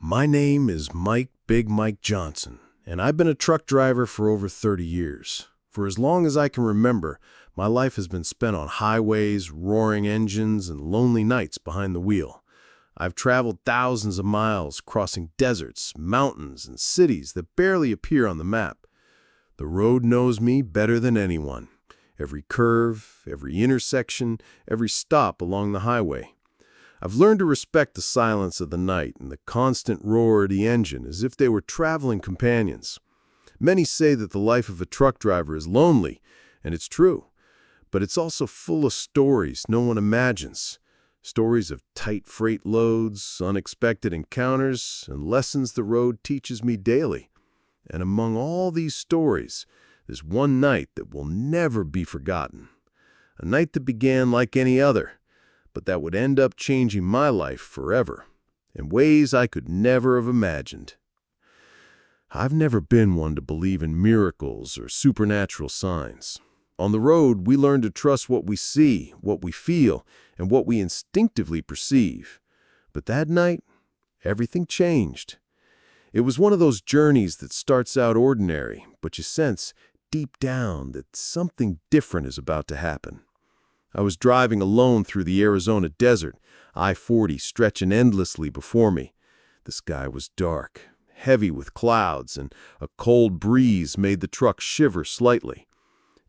My name is Mike Big Mike Johnson, and I've been a truck driver for over 30 years. For as long as I can remember, my life has been spent on highways, roaring engines, and lonely nights behind the wheel. I've traveled thousands of miles, crossing deserts, mountains, and cities that barely appear on the map. The road knows me better than anyone. Every curve, every intersection, every stop along the highway. I've learned to respect the silence of the night and the constant roar of the engine as if they were traveling companions. Many say that the life of a truck driver is lonely, and it's true. But it's also full of stories no one imagines. Stories of tight freight loads, unexpected encounters, and lessons the road teaches me daily. And among all these stories, there's one night that will never be forgotten. A night that began like any other, but that would end up changing my life forever, in ways I could never have imagined. I've never been one to believe in miracles or supernatural signs. On the road, we learn to trust what we see, what we feel, and what we instinctively perceive. But that night, everything changed. It was one of those journeys that starts out ordinary, but you sense deep down that something different is about to happen. I was driving alone through the Arizona desert, I-40 stretching endlessly before me. The sky was dark, heavy with clouds, and a cold breeze made the truck shiver slightly.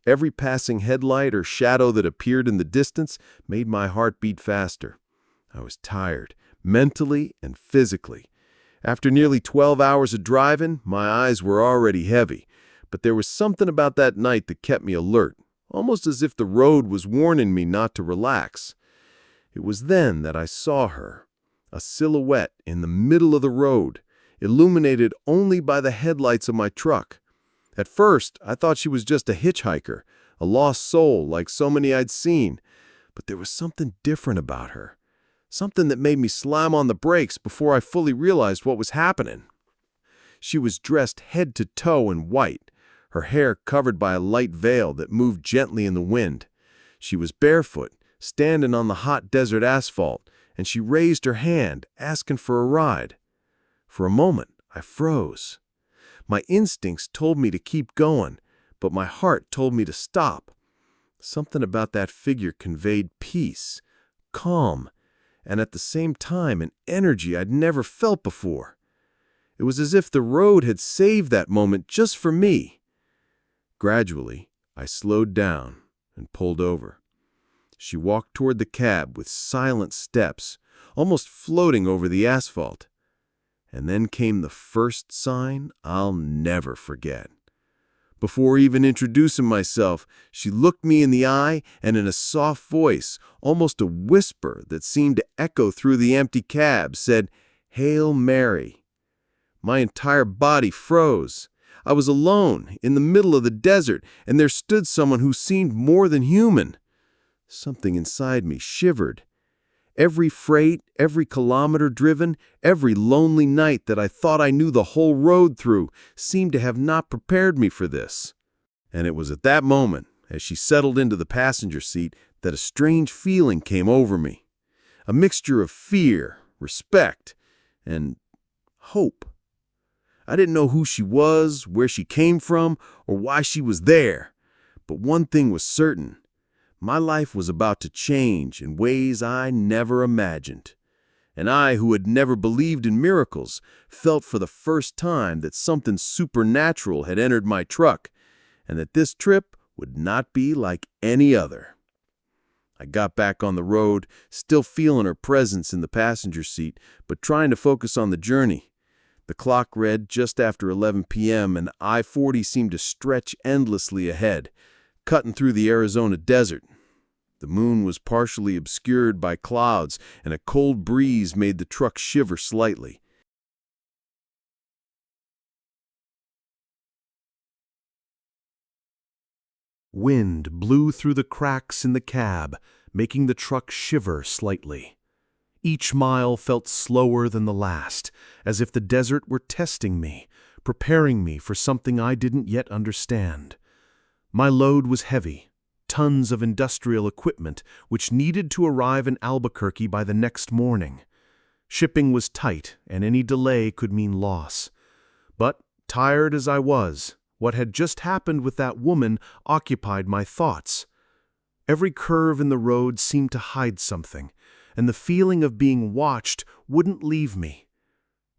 Every passing headlight or shadow that appeared in the distance made my heart beat faster. I was tired, mentally and physically. After nearly 12 hours of driving, my eyes were already heavy, but there was something about that night that kept me alert, almost as if the road was warning me not to relax. It was then that I saw her, a silhouette in the middle of the road, illuminated only by the headlights of my truck. At first, I thought she was just a hitchhiker, a lost soul like so many I'd seen, but there was something different about her, something that made me slam on the brakes before I fully realized what was happening. She was dressed head to toe in white, her hair covered by a light veil that moved gently in the wind. She was barefoot, standing on the hot desert asphalt, and she raised her hand, asking for a ride. For a moment, I froze. My instincts told me to keep going, but my heart told me to stop. Something about that figure conveyed peace, calm, and at the same time an energy I'd never felt before. It was as if the road had saved that moment just for me. Gradually, I slowed down and pulled over. She walked toward the cab with silent steps, almost floating over the asphalt. And then came the first sign I'll never forget. Before even introducing myself, she looked me in the eye and in a soft voice, almost a whisper that seemed to echo through the empty cab, said, "Hail Mary." My entire body froze. I was alone, in the middle of the desert, and there stood someone who seemed more than human. Something inside me shivered. Every freight, every kilometer driven, every lonely night that I thought I knew the whole road through seemed to have not prepared me for this. And it was at that moment, as she settled into the passenger seat, that a strange feeling came over me. A mixture of fear, respect, and hope. I didn't know who she was, where she came from, or why she was there. But one thing was certain. My life was about to change in ways I never imagined. And I, who had never believed in miracles, felt for the first time that something supernatural had entered my truck, and that this trip would not be like any other. I got back on the road, still feeling her presence in the passenger seat, but trying to focus on the journey. The clock read just after 11 p.m., and I-40 seemed to stretch endlessly ahead, cutting through the Arizona desert. The moon was partially obscured by clouds, and a cold breeze made the truck shiver slightly. Wind blew through the cracks in the cab, making the truck shiver slightly. Each mile felt slower than the last, as if the desert were testing me, preparing me for something I didn't yet understand. My load was heavy, tons of industrial equipment which needed to arrive in Albuquerque by the next morning. Shipping was tight, and any delay could mean loss. But, tired as I was, what had just happened with that woman occupied my thoughts. Every curve in the road seemed to hide something, and the feeling of being watched wouldn't leave me.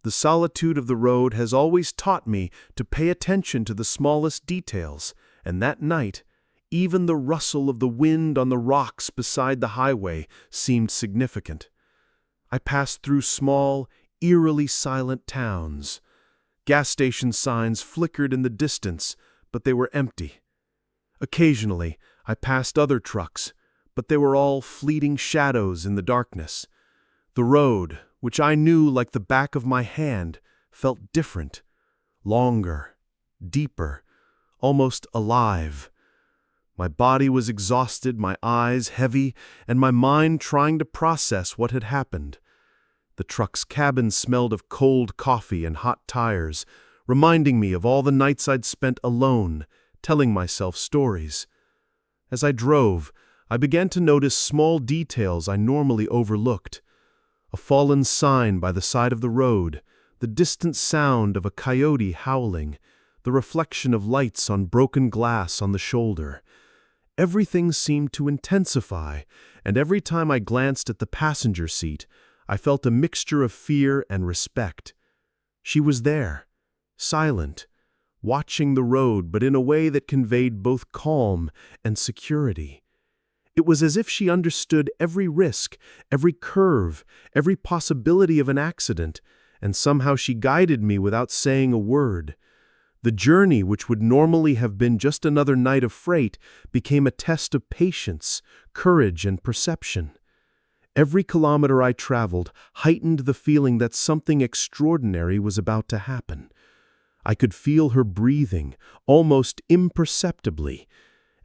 The solitude of the road has always taught me to pay attention to the smallest details, and that night, even the rustle of the wind on the rocks beside the highway seemed significant. I passed through small, eerily silent towns. Gas station signs flickered in the distance, but they were empty. Occasionally, I passed other trucks, but they were all fleeting shadows in the darkness. The road, which I knew like the back of my hand, felt different, longer, deeper, almost alive. My body was exhausted, my eyes heavy, and my mind trying to process what had happened. The truck's cabin smelled of cold coffee and hot tires, reminding me of all the nights I'd spent alone, telling myself stories. As I drove, I began to notice small details I normally overlooked. A fallen sign by the side of the road, the distant sound of a coyote howling, the reflection of lights on broken glass on the shoulder. Everything seemed to intensify, and every time I glanced at the passenger seat, I felt a mixture of fear and respect. She was there, silent, watching the road, but in a way that conveyed both calm and security. It was as if she understood every risk, every curve, every possibility of an accident, and somehow she guided me without saying a word. The journey, which would normally have been just another night of freight, became a test of patience, courage, and perception. Every kilometer I traveled heightened the feeling that something extraordinary was about to happen. I could feel her breathing, almost imperceptibly,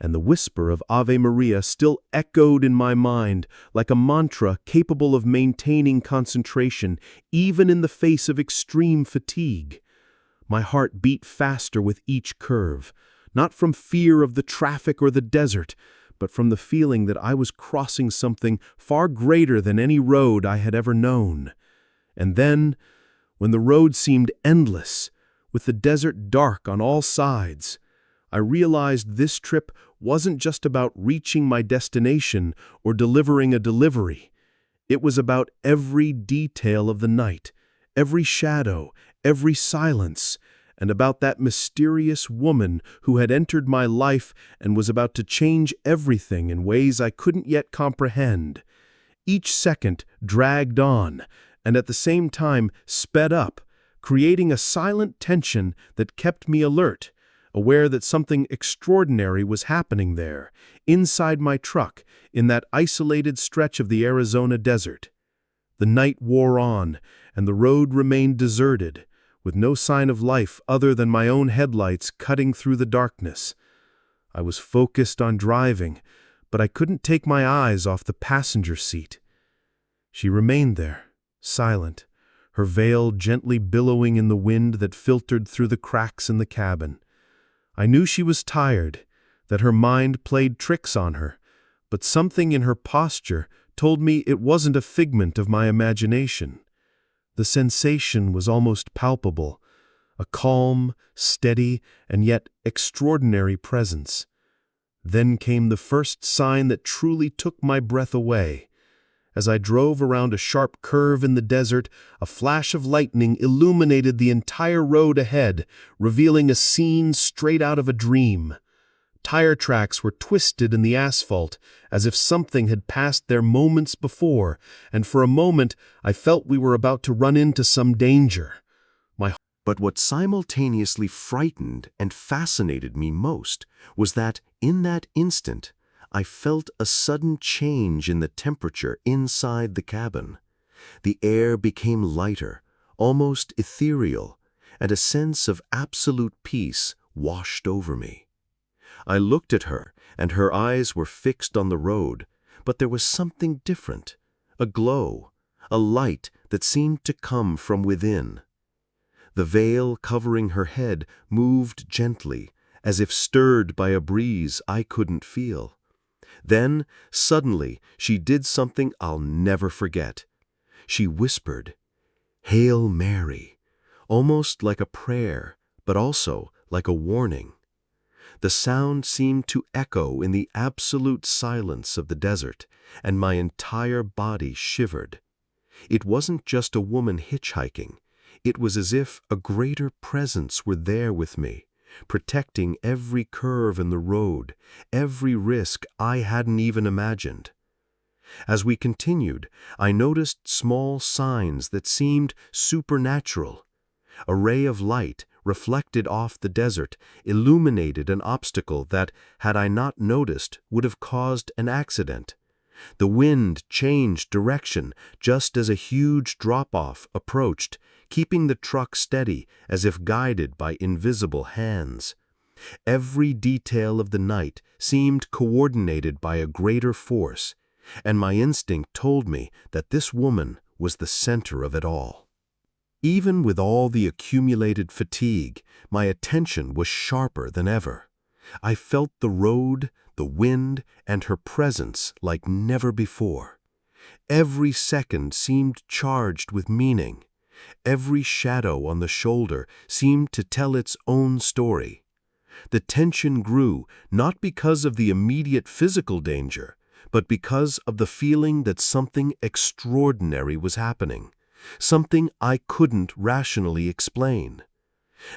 and the whisper of Ave Maria still echoed in my mind like a mantra capable of maintaining concentration even in the face of extreme fatigue. My heart beat faster with each curve, not from fear of the traffic or the desert, but from the feeling that I was crossing something far greater than any road I had ever known. And then, when the road seemed endless, with the desert dark on all sides, I realized this trip wasn't just about reaching my destination or delivering a delivery. It was about every detail of the night, every shadow, every silence, and about that mysterious woman who had entered my life and was about to change everything in ways I couldn't yet comprehend. Each second dragged on, and at the same time sped up, creating a silent tension that kept me alert, aware that something extraordinary was happening there, inside my truck, in that isolated stretch of the Arizona desert. The night wore on, and the road remained deserted, with no sign of life other than my own headlights cutting through the darkness. I was focused on driving, but I couldn't take my eyes off the passenger seat. She remained there, silent, her veil gently billowing in the wind that filtered through the cracks in the cabin. I knew she was tired, that her mind played tricks on her, but something in her posture told me it wasn't a figment of my imagination. The sensation was almost palpable, a calm, steady, and yet extraordinary presence. Then came the first sign that truly took my breath away. As I drove around a sharp curve in the desert, a flash of lightning illuminated the entire road ahead, revealing a scene straight out of a dream. Tire tracks were twisted in the asphalt, as if something had passed there moments before, and for a moment I felt we were about to run into some danger. But what simultaneously frightened and fascinated me most was that, in that instant, I felt a sudden change in the temperature inside the cabin. The air became lighter, almost ethereal, and a sense of absolute peace washed over me. I looked at her, and her eyes were fixed on the road, but there was something different, a glow, a light that seemed to come from within. The veil covering her head moved gently, as if stirred by a breeze I couldn't feel. Then, suddenly, she did something I'll never forget. She whispered, "Hail Mary," almost like a prayer, but also like a warning. The sound seemed to echo in the absolute silence of the desert, and my entire body shivered. It wasn't just a woman hitchhiking. It was as if a greater presence were there with me, protecting every curve in the road, every risk I hadn't even imagined. As we continued, I noticed small signs that seemed supernatural. A ray of light, reflected off the desert, illuminated an obstacle that, had I not noticed, would have caused an accident. The wind changed direction just as a huge drop-off approached, keeping the truck steady as if guided by invisible hands. Every detail of the night seemed coordinated by a greater force, and my instinct told me that this woman was the center of it all. Even with all the accumulated fatigue, my attention was sharper than ever. I felt the road, the wind, and her presence like never before. Every second seemed charged with meaning. Every shadow on the shoulder seemed to tell its own story. The tension grew not because of the immediate physical danger, but because of the feeling that something extraordinary was happening, something I couldn't rationally explain.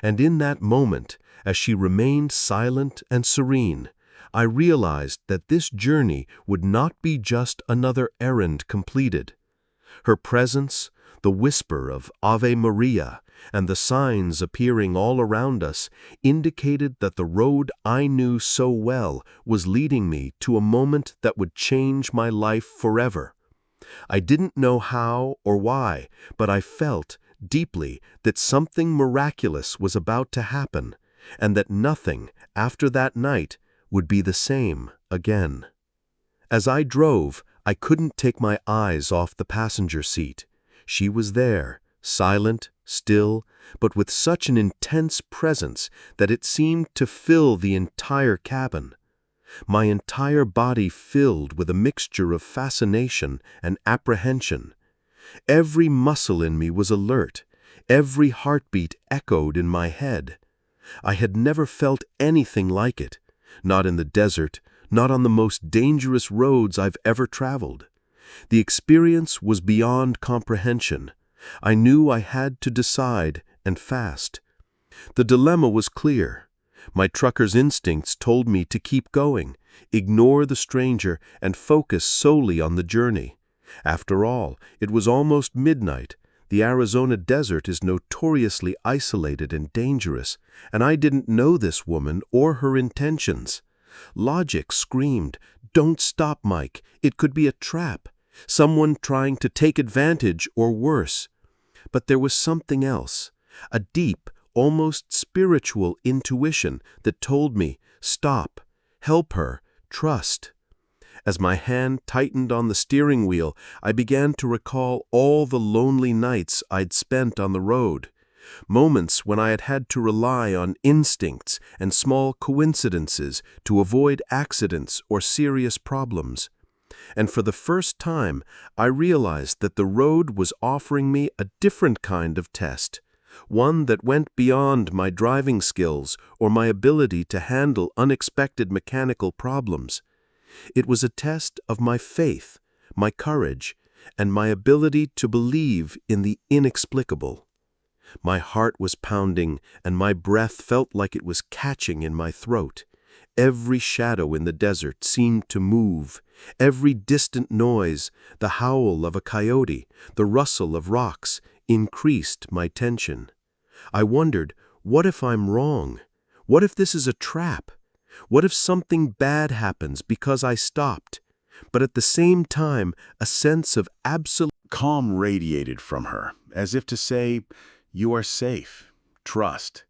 And in that moment, as she remained silent and serene, I realized that this journey would not be just another errand completed. Her presence, the whisper of Ave Maria, and the signs appearing all around us indicated that the road I knew so well was leading me to a moment that would change my life forever. I didn't know how or why, but I felt deeply that something miraculous was about to happen, and that nothing after that night would be the same again. As I drove, I couldn't take my eyes off the passenger seat. She was there, silent, still, but with such an intense presence that it seemed to fill the entire cabin. My entire body filled with a mixture of fascination and apprehension. Every muscle in me was alert. Every heartbeat echoed in my head. I had never felt anything like it, not in the desert, not on the most dangerous roads I've ever traveled. The experience was beyond comprehension. I knew I had to decide, and fast. The dilemma was clear. My trucker's instincts told me to keep going, ignore the stranger, and focus solely on the journey. After all, it was almost midnight. The Arizona desert is notoriously isolated and dangerous, and I didn't know this woman or her intentions. Logic screamed, "Don't stop, Mike. It could be a trap. Someone trying to take advantage or worse." But there was something else, a deep, almost spiritual intuition that told me, "Stop, help her, trust." As my hand tightened on the steering wheel, I began to recall all the lonely nights I'd spent on the road, moments when I had had to rely on instincts and small coincidences to avoid accidents or serious problems. And for the first time, I realized that the road was offering me a different kind of test, one that went beyond my driving skills or my ability to handle unexpected mechanical problems. It was a test of my faith, my courage, and my ability to believe in the inexplicable. My heart was pounding, and my breath felt like it was catching in my throat. Every shadow in the desert seemed to move. Every distant noise, the howl of a coyote, the rustle of rocks, increased my tension. I wondered, what if I'm wrong? What if this is a trap? What if something bad happens because I stopped? But at the same time, a sense of absolute Calm radiated from her, as if to say, "You are safe. Trust."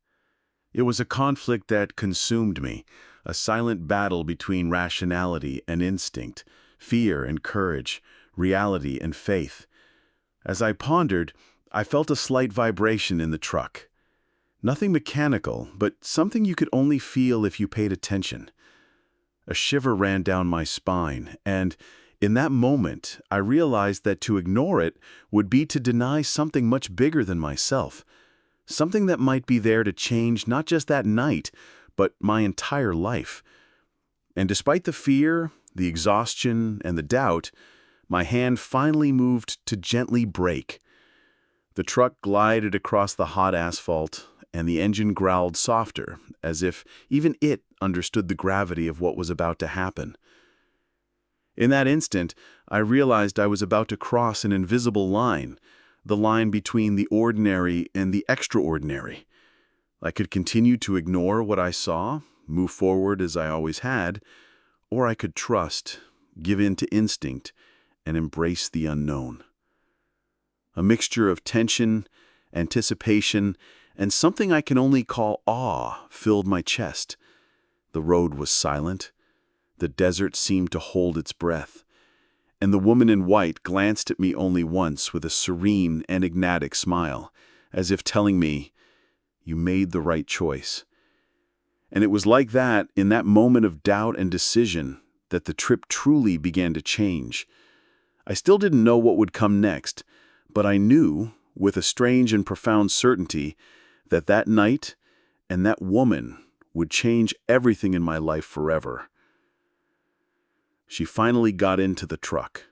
It was a conflict that consumed me, a silent battle between rationality and instinct, fear and courage, reality and faith. As I pondered, I felt a slight vibration in the truck. Nothing mechanical, but something you could only feel if you paid attention. A shiver ran down my spine, and In that moment, I realized that to ignore it would be to deny something much bigger than myself, something that might be there to change not just that night, but my entire life. And despite the fear, the exhaustion, and the doubt, my hand finally moved to gently brake. The truck glided across the hot asphalt, and the engine growled softer, as if even it understood the gravity of what was about to happen. In that instant, I realized I was about to cross an invisible line, the line between the ordinary and the extraordinary. I could continue to ignore what I saw, move forward as I always had, or I could trust, give in to instinct, and embrace the unknown. A mixture of tension, anticipation, and something I can only call awe filled my chest. The road was silent. The desert seemed to hold its breath, and the woman in white glanced at me only once with a serene, enigmatic smile, as if telling me, "You made the right choice." And it was like that, in that moment of doubt and decision, that the trip truly began to change. I still didn't know what would come next, but I knew, with a strange and profound certainty, that that night and that woman would change everything in my life forever. She finally got into the truck.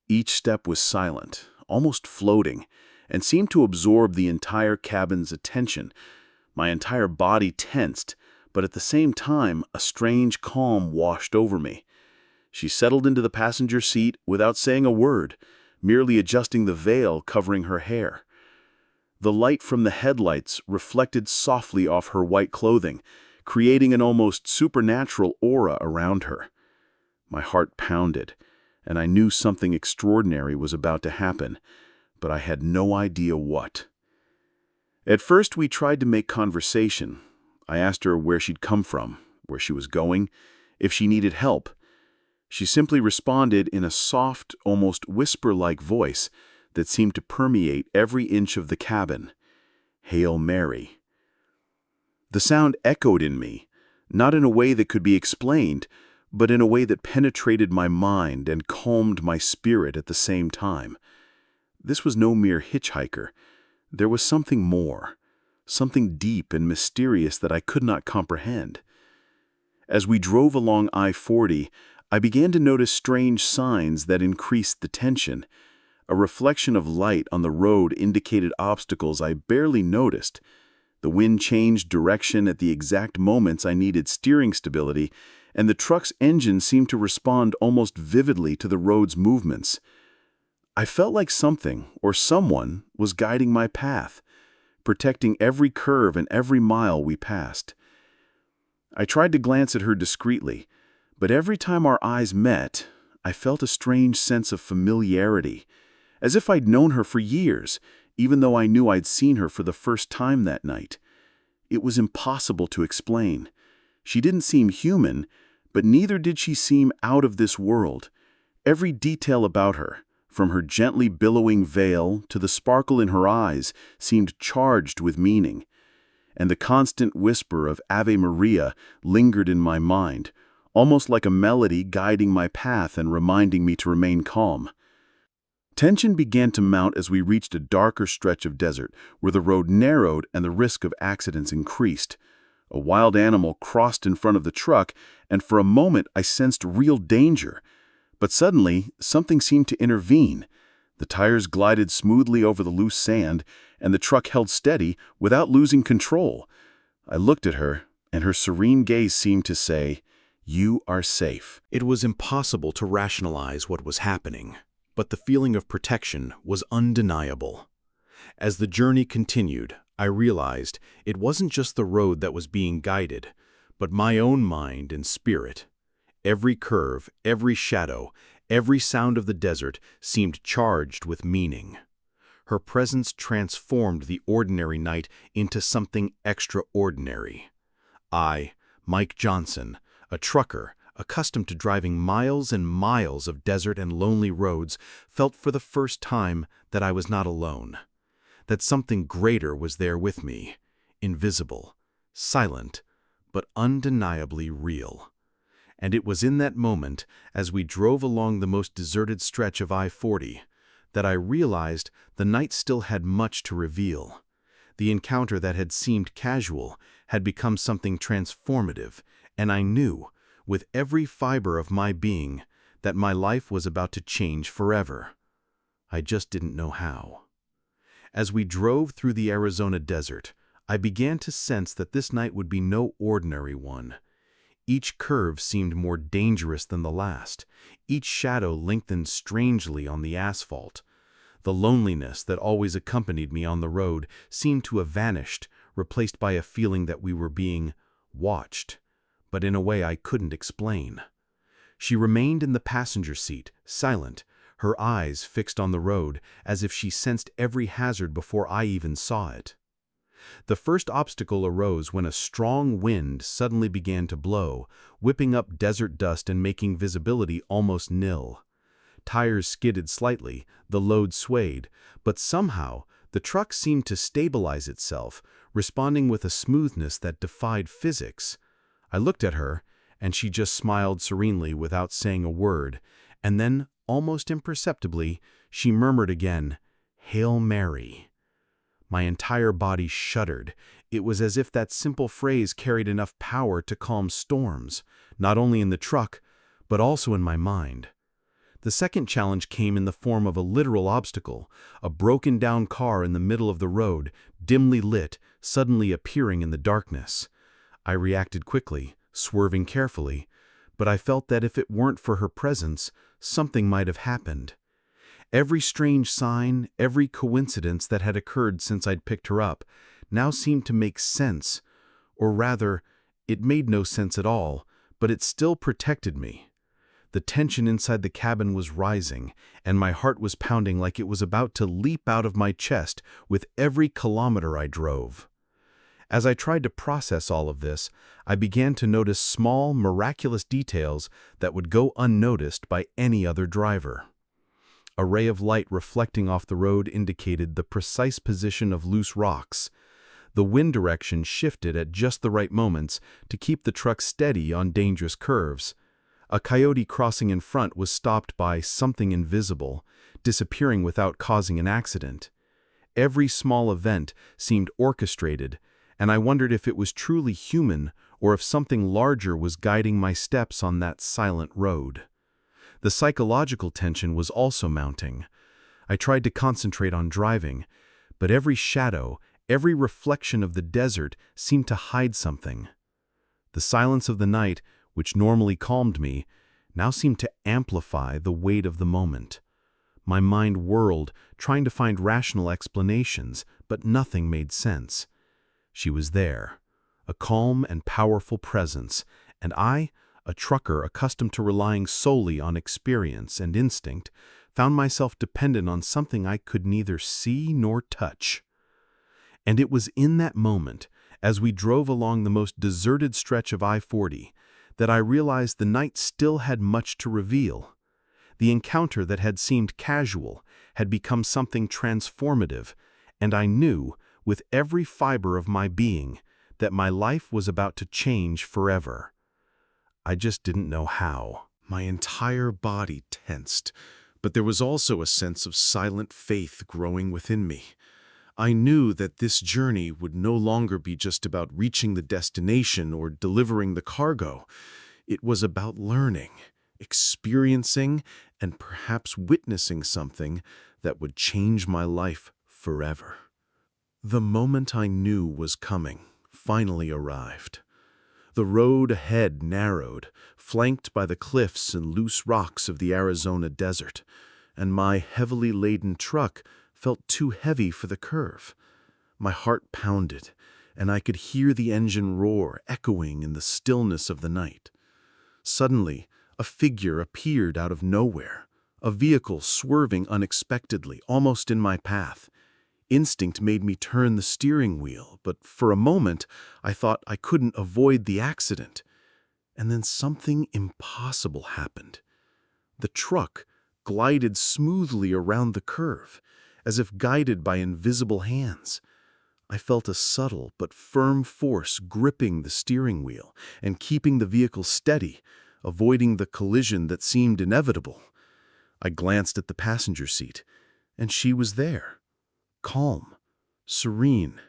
Each step was silent, almost floating, and seemed to absorb the entire cabin's attention. My entire body tensed, but at the same time, a strange calm washed over me. She settled into the passenger seat without saying a word, merely adjusting the veil covering her hair. The light from the headlights reflected softly off her white clothing, creating an almost supernatural aura around her. My heart pounded, and I knew something extraordinary was about to happen, but I had no idea what. At first, we tried to make conversation. I asked her where she'd come from, where she was going, if she needed help. She simply responded in a soft, almost whisper-like voice that seemed to permeate every inch of the cabin. "Hail Mary." The sound echoed in me, not in a way that could be explained, but in a way that penetrated my mind and calmed my spirit at the same time. This was no mere hitchhiker. There was something more, something deep and mysterious that I could not comprehend. As we drove along I-40, I began to notice strange signs that increased the tension. A reflection of light on the road indicated obstacles I barely noticed. The wind changed direction at the exact moments I needed steering stability, and the truck's engine seemed to respond almost vividly to the road's movements. I felt like something, or someone, was guiding my path, protecting every curve and every mile we passed. I tried to glance at her discreetly, but every time our eyes met, I felt a strange sense of familiarity, as if I'd known her for years, even though I knew I'd seen her for the first time that night. It was impossible to explain. She didn't seem human, but neither did she seem out of this world. Every detail about her, from her gently billowing veil to the sparkle in her eyes, seemed charged with meaning. And the constant whisper of Ave Maria lingered in my mind, almost like a melody guiding my path and reminding me to remain calm. Tension began to mount as we reached a darker stretch of desert, where the road narrowed and the risk of accidents increased. A wild animal crossed in front of the truck, and for a moment I sensed real danger. But suddenly, something seemed to intervene. The tires glided smoothly over the loose sand, and the truck held steady without losing control. I looked at her, and her serene gaze seemed to say, "You are safe." It was impossible to rationalize what was happening, but the feeling of protection was undeniable. As the journey continued, I realized it wasn't just the road that was being guided, but my own mind and spirit. Every curve, every shadow, every sound of the desert seemed charged with meaning. Her presence transformed the ordinary night into something extraordinary. I, Mike Johnson, a trucker, accustomed to driving miles and miles of desert and lonely roads, felt for the first time that I was not alone, that something greater was there with me, invisible, silent, but undeniably real. And it was in that moment, as we drove along the most deserted stretch of I-40, that I realized the night still had much to reveal. The encounter that had seemed casual had become something transformative, and I knew, with every fiber of my being, that my life was about to change forever. I just didn't know how. As we drove through the Arizona desert, I began to sense that this night would be no ordinary one. Each curve seemed more dangerous than the last. Each shadow lengthened strangely on the asphalt. The loneliness that always accompanied me on the road seemed to have vanished, replaced by a feeling that we were being watched, but in a way I couldn't explain. She remained in the passenger seat, silent, her eyes fixed on the road, as if she sensed every hazard before I even saw it. The first obstacle arose when a strong wind suddenly began to blow, whipping up desert dust and making visibility almost nil. Tires skidded slightly, the load swayed, but somehow the truck seemed to stabilize itself, responding with a smoothness that defied physics. I looked at her, and she just smiled serenely without saying a word, and then, almost imperceptibly, she murmured again, "Hail Mary." My entire body shuddered. It was as if that simple phrase carried enough power to calm storms, not only in the truck, but also in my mind. The second challenge came in the form of a literal obstacle, a broken-down car in the middle of the road, dimly lit, suddenly appearing in the darkness. I reacted quickly, swerving carefully, but I felt that if it weren't for her presence, something might have happened. Every strange sign, every coincidence that had occurred since I'd picked her up, now seemed to make sense. Or rather, it made no sense at all, but it still protected me. The tension inside the cabin was rising, and my heart was pounding like it was about to leap out of my chest with every kilometer I drove. As I tried to process all of this, I began to notice small, miraculous details that would go unnoticed by any other driver. A ray of light reflecting off the road indicated the precise position of loose rocks. The wind direction shifted at just the right moments to keep the truck steady on dangerous curves. A coyote crossing in front was stopped by something invisible, disappearing without causing an accident. Every small event seemed orchestrated, and I wondered if it was truly human or if something larger was guiding my steps on that silent road. The psychological tension was also mounting. I tried to concentrate on driving, but every shadow, every reflection of the desert seemed to hide something. The silence of the night, which normally calmed me, now seemed to amplify the weight of the moment. My mind whirled, trying to find rational explanations, but nothing made sense. She was there, a calm and powerful presence, and I, a trucker accustomed to relying solely on experience and instinct, found myself dependent on something I could neither see nor touch. And it was in that moment, as we drove along the most deserted stretch of I-40, that I realized the night still had much to reveal. The encounter that had seemed casual had become something transformative, and I knew, with every fiber of my being, that my life was about to change forever. I just didn't know how. My entire body tensed, but there was also a sense of silent faith growing within me. I knew that this journey would no longer be just about reaching the destination or delivering the cargo. It was about learning, experiencing, and perhaps witnessing something that would change my life forever. The moment I knew was coming finally arrived. The road ahead narrowed, flanked by the cliffs and loose rocks of the Arizona desert, and my heavily laden truck felt too heavy for the curve. My heart pounded, and I could hear the engine roar echoing in the stillness of the night. Suddenly, a figure appeared out of nowhere, a vehicle swerving unexpectedly, almost in my path. Instinct made me turn the steering wheel, but for a moment I thought I couldn't avoid the accident. And then something impossible happened. The truck glided smoothly around the curve, as if guided by invisible hands. I felt a subtle but firm force gripping the steering wheel and keeping the vehicle steady, avoiding the collision that seemed inevitable. I glanced at the passenger seat, and she was there, calm, serene,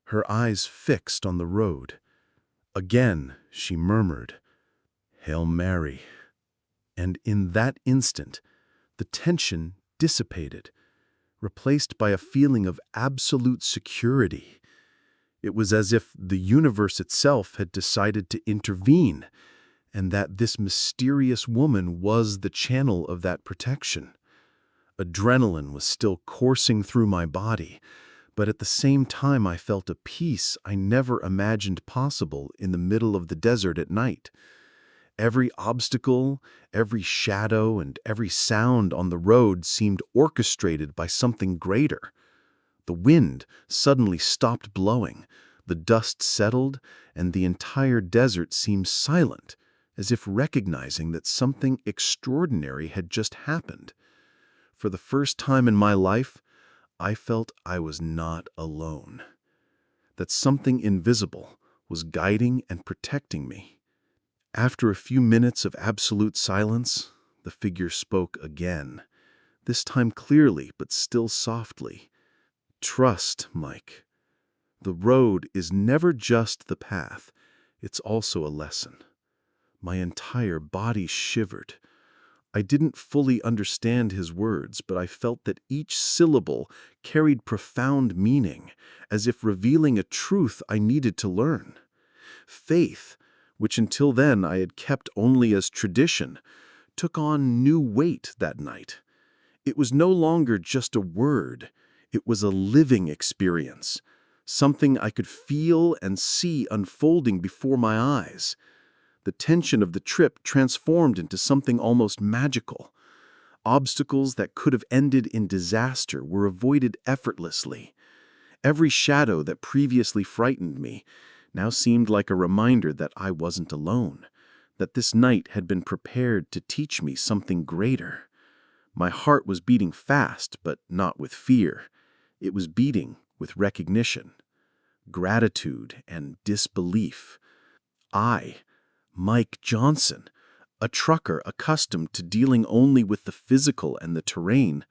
her eyes fixed on the road. Again, she murmured, "Hail Mary." And in that instant, the tension dissipated, replaced by a feeling of absolute security. It was as if the universe itself had decided to intervene, and that this mysterious woman was the channel of that protection. Adrenaline was still coursing through my body, but at the same time I felt a peace I never imagined possible in the middle of the desert at night. Every obstacle, every shadow, and every sound on the road seemed orchestrated by something greater. The wind suddenly stopped blowing, the dust settled, and the entire desert seemed silent, as if recognizing that something extraordinary had just happened. For the first time in my life, I felt I was not alone, that something invisible was guiding and protecting me. After a few minutes of absolute silence, the figure spoke again, this time clearly but still softly. "Trust, Mike. The road is never just the path, it's also a lesson." My entire body shivered. I didn't fully understand his words, but I felt that each syllable carried profound meaning, as if revealing a truth I needed to learn. Faith, which until then I had kept only as tradition, took on new weight that night. It was no longer just a word, it was a living experience, something I could feel and see unfolding before my eyes. The tension of the trip transformed into something almost magical. Obstacles that could have ended in disaster were avoided effortlessly. Every shadow that previously frightened me now seemed like a reminder that I wasn't alone, that this night had been prepared to teach me something greater. My heart was beating fast, but not with fear. It was beating with recognition, gratitude, and disbelief. I, Mike Johnson, a trucker accustomed to dealing only with the physical and the terrain,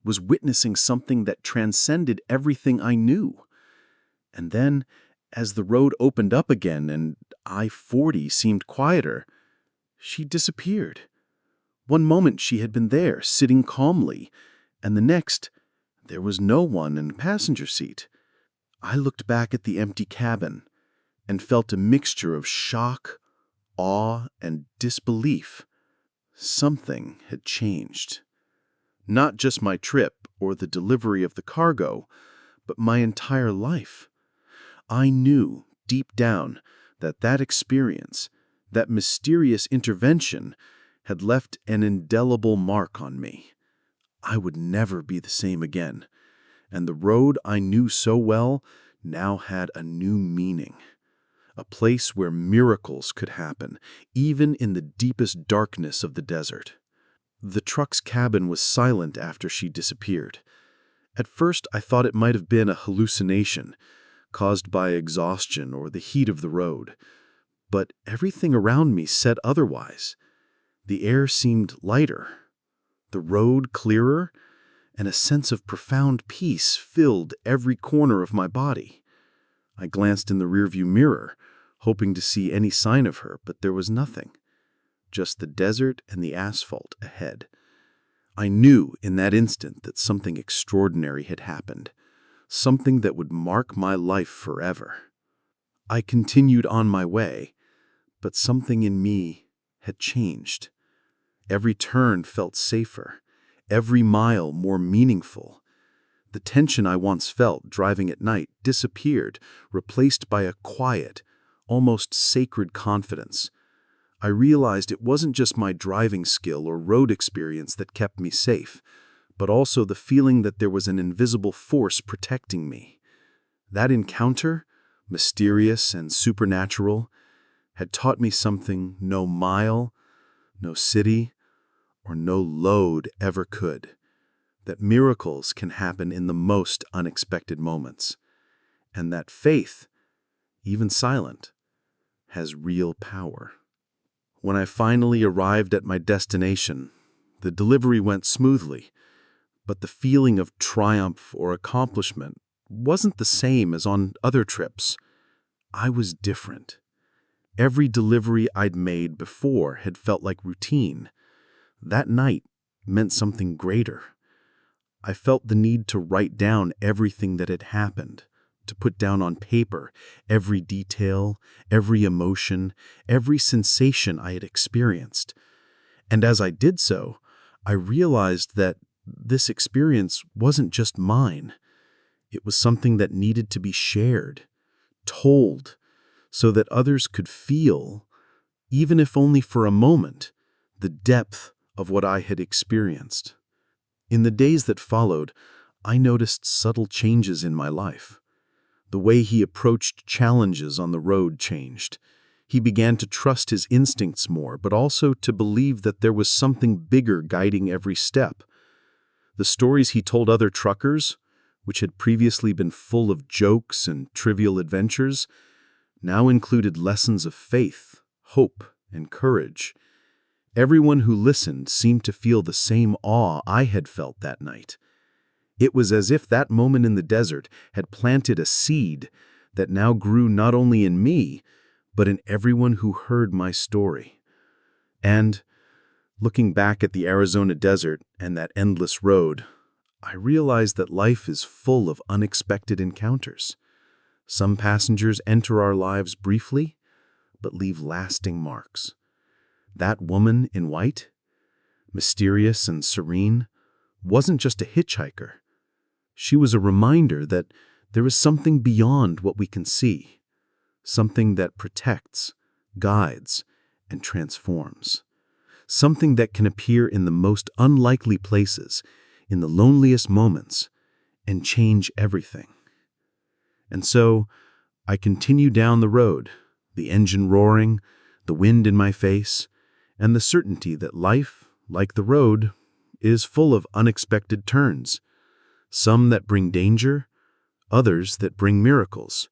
was witnessing something that transcended everything I knew. And then, as the road opened up again and I-40 seemed quieter, she disappeared. One moment she had been there, sitting calmly, and the next, there was no one in the passenger seat. I looked back at the empty cabin and felt a mixture of shock, awe, and disbelief. Something had changed. Not just my trip or the delivery of the cargo, but my entire life. I knew, deep down, that experience, that mysterious intervention, had left an indelible mark on me. I would never be the same again, and the road I knew so well now had a new meaning. A place where miracles could happen, even in the deepest darkness of the desert. The truck's cabin was silent after she disappeared. At first, I thought it might have been a hallucination, caused by exhaustion or the heat of the road. But everything around me said otherwise. The air seemed lighter, the road clearer, and a sense of profound peace filled every corner of my body. I glanced in the rearview mirror, hoping to see any sign of her, but there was nothing. Just the desert and the asphalt ahead. I knew in that instant that something extraordinary had happened, something that would mark my life forever. I continued on my way, but something in me had changed. Every turn felt safer, every mile more meaningful. The tension I once felt driving at night disappeared, replaced by a quiet, almost sacred confidence. I realized it wasn't just my driving skill or road experience that kept me safe, but also the feeling that there was an invisible force protecting me. That encounter, mysterious and supernatural, had taught me something no mile, no city, or no load ever could. That miracles can happen in the most unexpected moments, and that faith, even silent, has real power. When I finally arrived at my destination, the delivery went smoothly, but the feeling of triumph or accomplishment wasn't the same as on other trips. I was different. Every delivery I'd made before had felt like routine. That night meant something greater. I felt the need to write down everything that had happened, to put down on paper every detail, every emotion, every sensation I had experienced. And as I did so, I realized that this experience wasn't just mine. It was something that needed to be shared, told, so that others could feel, even if only for a moment, the depth of what I had experienced. In the days that followed, I noticed subtle changes in my life. The way he approached challenges on the road changed. He began to trust his instincts more, but also to believe that there was something bigger guiding every step. The stories he told other truckers, which had previously been full of jokes and trivial adventures, now included lessons of faith, hope, and courage. Everyone who listened seemed to feel the same awe I had felt that night. It was as if that moment in the desert had planted a seed that now grew not only in me, but in everyone who heard my story. And, looking back at the Arizona desert and that endless road, I realized that life is full of unexpected encounters. Some passengers enter our lives briefly, but leave lasting marks. That woman in white, mysterious and serene, wasn't just a hitchhiker. She was a reminder that there is something beyond what we can see, something that protects, guides, and transforms, something that can appear in the most unlikely places, in the loneliest moments, and change everything. And so, I continue down the road, the engine roaring, the wind in my face, and the certainty that life, like the road, is full of unexpected turns, some that bring danger, others that bring miracles.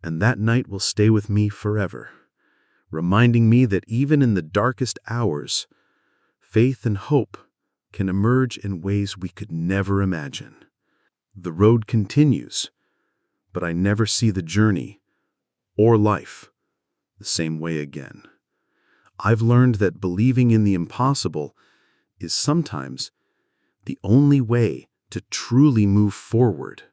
And that night will stay with me forever, reminding me that even in the darkest hours, faith and hope can emerge in ways we could never imagine. The road continues, but I never see the journey or life the same way again. I've learned that believing in the impossible is sometimes the only way to truly move forward.